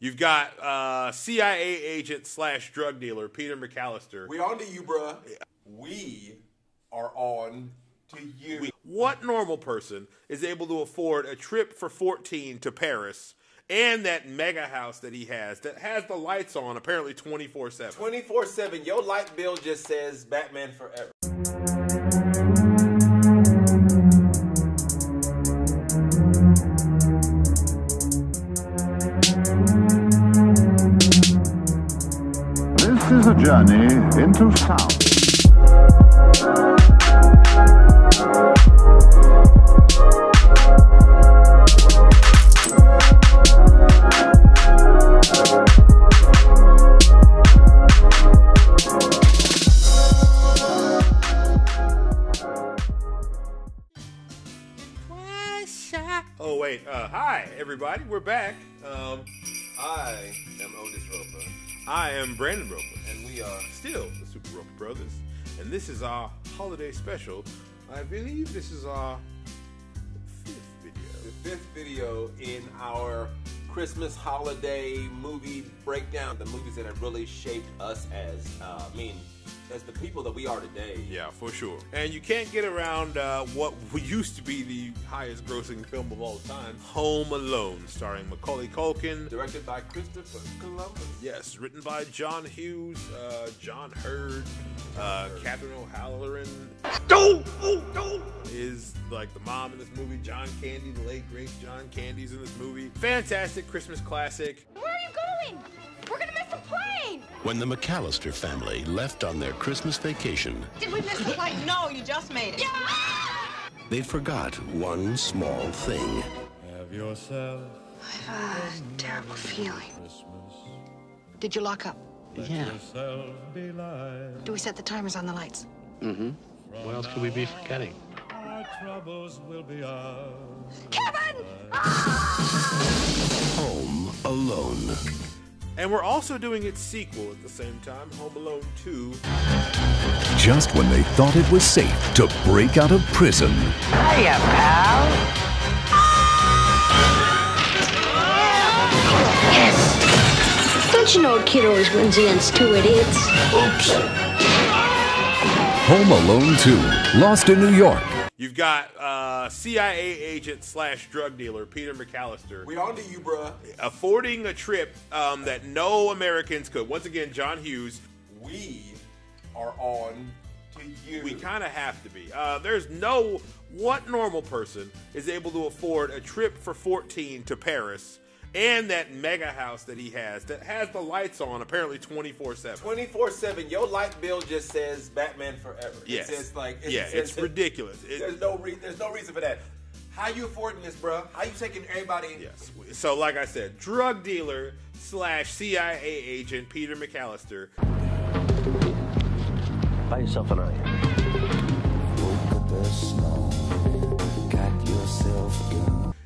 You've got CIA agent / drug dealer Peter McCallister. We on to you, bruh. We are on to you. What normal person is able to afford a trip for 14 to Paris and that mega house that he has that has the lights on apparently 24/7? 24/7. Your light bill just says Batman Forever. This is a journey into sound. Oh wait, hi everybody, we're back. I am Otis Roper. I am Brandon Roper. And we are still the Super Roper Brothers. And this is our holiday special. I believe this is our 5th video. The 5th video in our Christmas holiday movie breakdown. The movies that have really shaped us as the people that we are today. Yeah, for sure. And you can't get around what used to be the highest grossing film of all time, Home Alone, starring Macaulay Culkin. Directed by Christopher Columbus. Yes, written by John Hughes, John Hurd, Catherine O'Halloran. Is like the mom in this movie. John Candy, the late great John Candy's in this movie. Fantastic Christmas classic. Where are you going? We're gonna miss the plane! When the McCallister family left on their Christmas vacation, Did we miss the plane? No, you just made it. Yeah! they forgot one small thing. Have yourself I've a terrible feeling. Did you lock up? Yeah. yourself be light. Do we set the timers on the lights? What else could we be forgetting? Our troubles will be ours. Kevin! Home Alone. And we're also doing its sequel at the same time, Home Alone 2. Just when they thought it was safe to break out of prison. Hiya, pal. Yes! Don't you know a kid always wins against two idiots? Oops. Home Alone 2, Lost in New York. You've got CIA agent / drug dealer Peter McCallister. We on to you, bruh. Affording a trip that no Americans could. Once again, John Hughes. We are on to you. We kind of have to be. What normal person is able to afford a trip for 14 to Paris and that mega house that he has that has the lights on apparently 24/7? 24/7. Your light bill just says Batman Forever. Yes. It says it's ridiculous. There's no reason for that. How you affording this, bro? How you taking everybody? Yes. So, like I said, drug dealer / CIA agent Peter McCallister. Buy yourself an onion.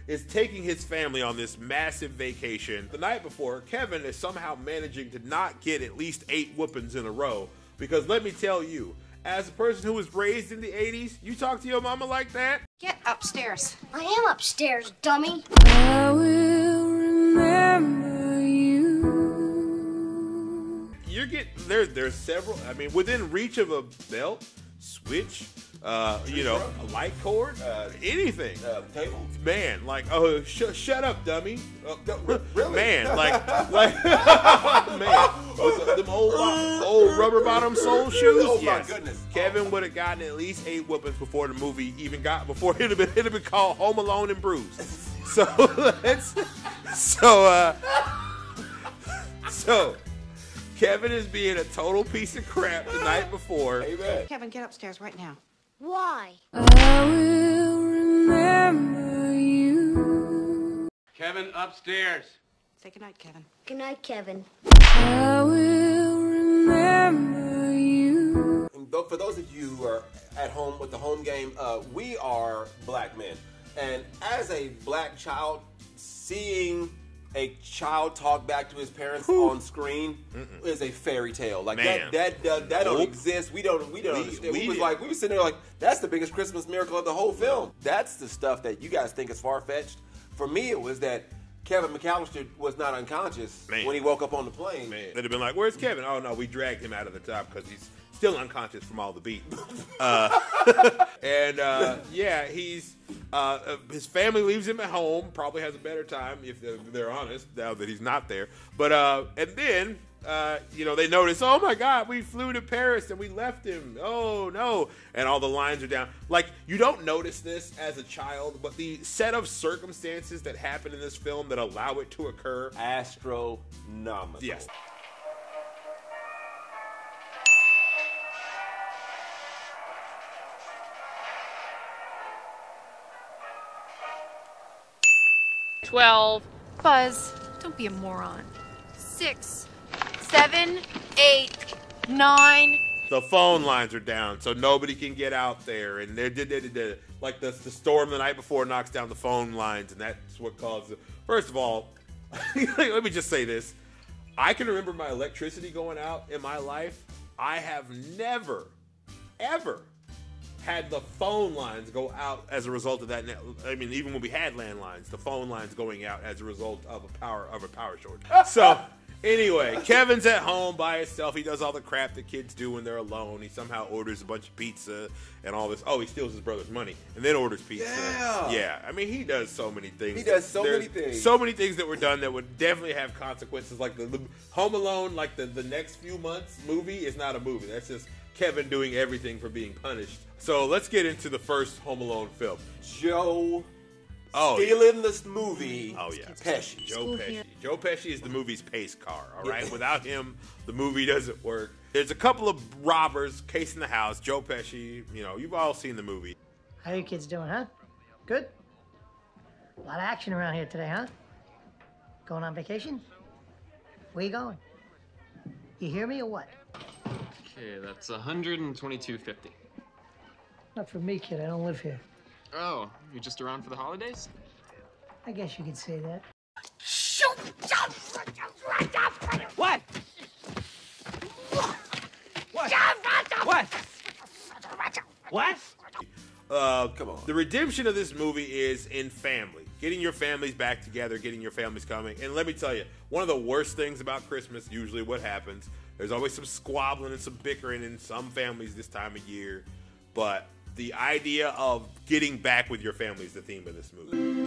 Is taking his family on this massive vacation. The night before, Kevin is somehow managing to not get at least 8 whoopings in a row. Because let me tell you, as a person who was raised in the 80s, you talk to your mama like that? Get upstairs. I am upstairs, dummy. I will remember you. You're getting, there's several, within reach of a belt, switch, a light cord, anything. Table. Man, shut up, dummy. Really? Man, man. Them old rubber bottom sole shoes. Oh Yes. my goodness. Kevin would have gotten at least 8 whoopings before the movie before it'd have been called Home Alone and Bruised. So Kevin is being a total piece of crap the night before. Amen. Kevin, get upstairs right now. Why? I will remember you. Kevin, upstairs. Say goodnight, Kevin. Good night, Kevin. I will remember you. And for those of you who are at home with the home game, we are black men. And as a black child, seeing a child talk back to his parents on screen is a fairy tale. Like that don't exist. We don't understand. We were sitting there like, that's the biggest Christmas miracle of the whole film. That's the stuff that you guys think is far-fetched. For me, it was that Kevin McCallister was not unconscious when he woke up on the plane. Man, they'd have been like, "Where's Kevin?" Oh no, we dragged him out of the top because he's still unconscious from all the beat. Yeah, he's his family leaves him at home. Probably has a better time if they're honest now that he's not there. But and then. They notice, oh my God, we flew to Paris and we left him. Oh no. And all the lines are down. Like, you don't notice this as a child, but the set of circumstances that happen in this film that allow it to occur. Astronomical. Yes. Buzz, don't be a moron. 6, 7, 8, 9. The phone lines are down, so nobody can get out there. And like the storm the night before knocks down the phone lines, and that's what causes it. First of all, let me just say this. I can remember my electricity going out in my life. I have never, ever had the phone lines go out as a result of that. I mean, even when we had landlines, the phone lines going out as a result of a power shortage. So anyway, Kevin's at home by himself. He does all the crap that kids do when they're alone. He somehow orders a bunch of pizza and all this. Oh, he steals his brother's money and then orders pizza. Yeah. I mean, he does so many things. He does so many things. So many things that were done that would definitely have consequences. Like the Home Alone, like the next few months movie is not a movie. That's just Kevin doing everything for being punished. So let's get into the first Home Alone film. Stealing this movie. Oh yeah, Pesci. Joe Pesci. Joe Pesci is the movie's pace car. All right, without him, the movie doesn't work. There's a couple of robbers casing the house. Joe Pesci. You've all seen the movie. How you kids doing, huh? Good. A lot of action around here today, huh? Going on vacation? Where you going? You hear me or what? Okay, that's $122.50. Not for me, kid. I don't live here. Oh, you're just around for the holidays? I guess you could say that. Shoot! What? What? What? Come on. The redemption of this movie is in family. Getting your families back together, getting your families coming. And let me tell you, one of the worst things about Christmas, usually what happens, there's always some squabbling and some bickering in some families this time of year. But the idea of getting back with your family is the theme of this movie.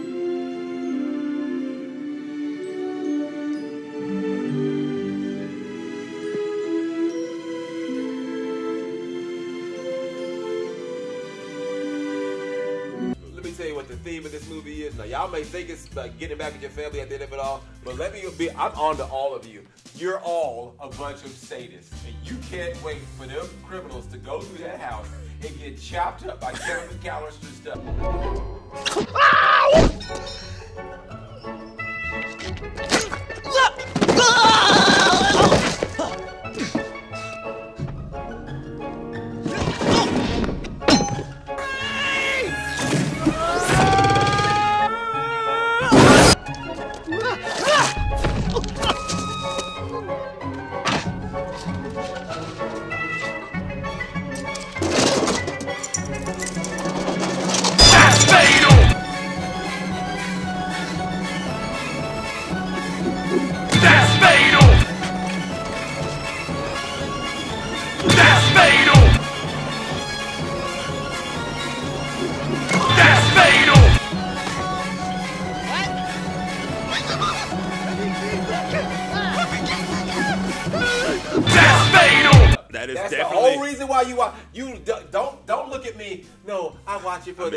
The theme of this movie is. Now, y'all may think it's like getting back with your family at the end of it all, but I'm on to all of you. You're all a bunch of sadists, and you can't wait for them criminals to go through that house and get chopped up by Kevin McCallister stuff. That's the whole reason why you don't look at me. No, I watch it for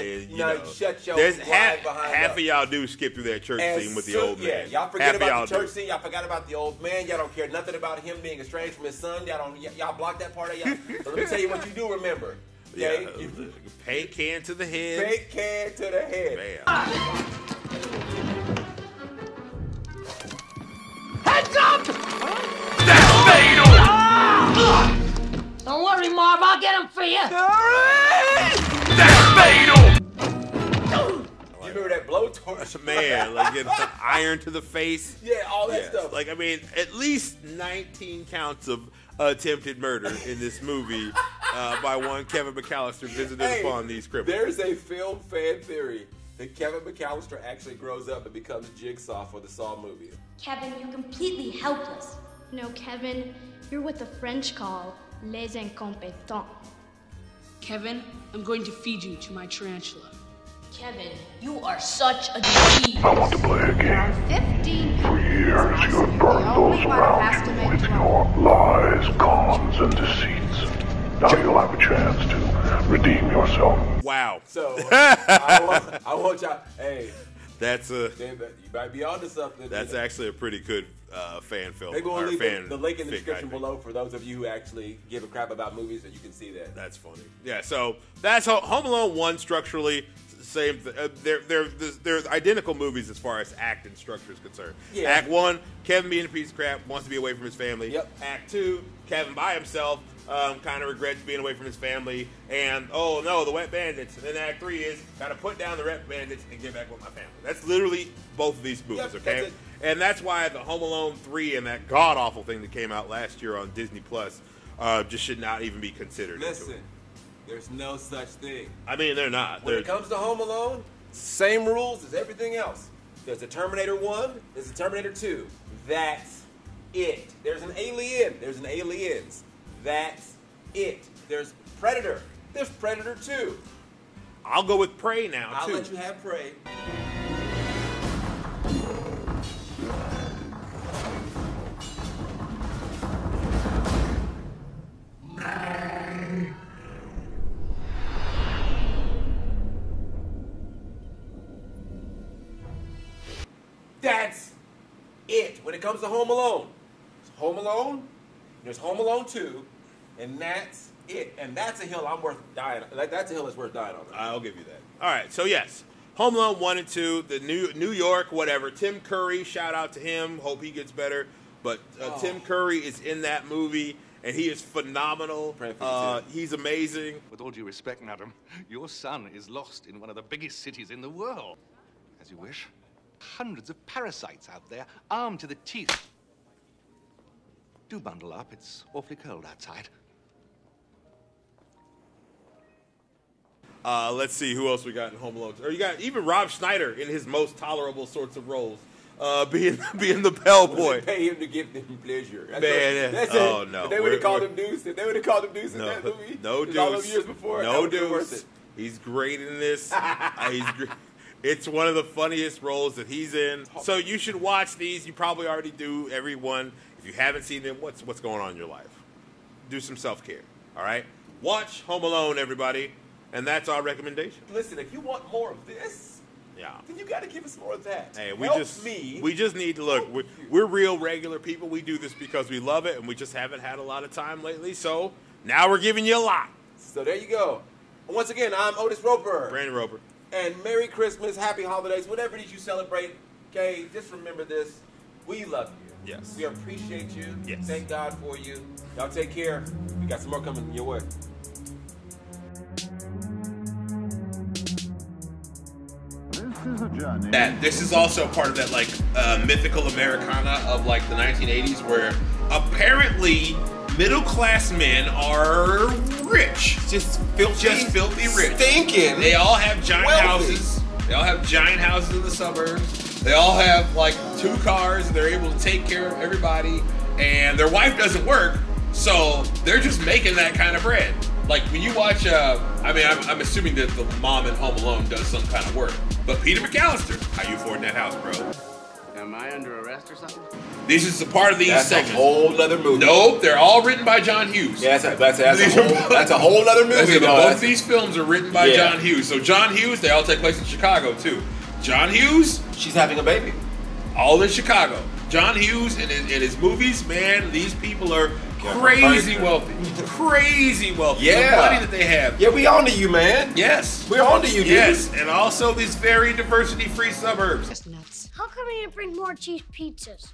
shut your half of y'all do skip through that church scene with the old man. Y'all forget about the church scene. Y'all forgot about the old man. Y'all don't care nothing about him being estranged from his son. Y'all block that part of y'all. But let me tell you what you do remember. Okay? Paint can to the head. Paint can to the head. Heads up! That's fatal! Don't worry, Marv. I'll get him for you. That's fatal! You remember that blowtorch? Man, like getting iron to the face. Yeah, all that stuff. Like, I mean, at least 19 counts of attempted murder in this movie by one Kevin McCallister visited upon these criminals. There's a film fan theory Kevin McCallister actually grows up and becomes Jigsaw for the Saw movie. Kevin, you're completely helpless. No, Kevin, you're what the French call les incompetents. Kevin, I'm going to feed you to my tarantula. Kevin, you are such a disease. I want to play a game. 15 For years, you have burned those around you with your lies, cons, and deceits. Now you'll have a chance to redeem yourself. Wow. So, I want y'all, hey. That's you might be onto something. That's actually a pretty good fan film. Maybe we'll leave the link in the fic, description below for those of you who actually give a crap about movies, and you can see that. That's funny. Yeah, so that's Home Alone 1 structurally. Same. They're identical movies as far as act and structure is concerned. Yeah. Act 1, Kevin being a piece of crap, wants to be away from his family. Yep. Act 2, Kevin by himself, kind of regrets being away from his family, and oh no, the wet bandits. And then Act 3 is gotta put down the wet bandits and get back with my family. That's literally both of these movies. Yep, okay, and that's why the Home Alone 3 and that god awful thing that came out last year on Disney Plus just should not even be considered. Listen. There's no such thing. I mean, they're not. When it comes to Home Alone, same rules as everything else. There's a Terminator 1, there's a Terminator 2. That's it. There's an Alien, there's an Aliens. That's it. There's Predator, there's Predator 2. I'll go with Prey now, I'll too. let you have Prey. That's it. When it comes to Home Alone, there's Home Alone, there's Home Alone 2, and that's it. And that's a hill I'm worth dying on. Like, that's a hill that's worth dying on. I'll give you that. All right, so yes, Home Alone 1 and 2, the New York, whatever. Tim Curry, shout out to him. Hope he gets better. But Tim Curry is in that movie, and he is phenomenal. He's amazing. With all due respect, madam, your son is lost in one of the biggest cities in the world. As you wish. Hundreds of parasites out there, armed to the teeth. Do bundle up, it's awfully cold outside. Let's see who else we got in Home Alone. Or you got even Rob Schneider in his most tolerable sorts of roles, being the bellboy. Pay him to give them pleasure. That's it. No! If they would have called him Deuce. If they would have called him Deuce in that movie, no Deuce. All those years before, no Deuce. Worth it. He's great in this. It's one of the funniest roles that he's in. So you should watch these. You probably already do, everyone. If you haven't seen them, what's going on in your life? Do some self-care, all right? Watch Home Alone, everybody, and that's our recommendation. Listen, if you want more of this, then you got to give us more of that. Hey, we just need to look. We're real regular people. We do this because we love it, and we just haven't had a lot of time lately. So now we're giving you a lot. So there you go. Once again, I'm Otis Roper. Brandon Roper. And Merry Christmas, Happy Holidays, whatever it is you celebrate. Okay, just remember this. We love you. Yes. We appreciate you. Yes. Thank God for you. Y'all take care. We got some more coming your way. This is a journey. This is also part of that like mythical Americana of like the 1980s, where apparently middle-class men are rich. Just filthy rich. Stinking. They all have giant wealthy. houses. They all have giant houses in the suburbs. They all have like 2 cars. They're able to take care of everybody. And their wife doesn't work, so they're just making that kind of bread. Like when you watch, I'm assuming that the mom in Home Alone does some kind of work. But Peter McCallister, how you affording that house, bro? Am I under arrest or something? This is a part of these segments. That's a whole other movie. Nope, they're all written by John Hughes. Yeah, that's a whole other movie. Both these films are written by John Hughes. So John Hughes, they all take place in Chicago too. John Hughes, she's having a baby. All in Chicago. John Hughes and in his movies, man, these people are crazy wealthy. Crazy wealthy. Yeah. The money that they have. Yeah, we on to you, man. Yes. We're on to you, dude. Yes, and also these very diversity-free suburbs. How come you didn't bring more cheese pizzas?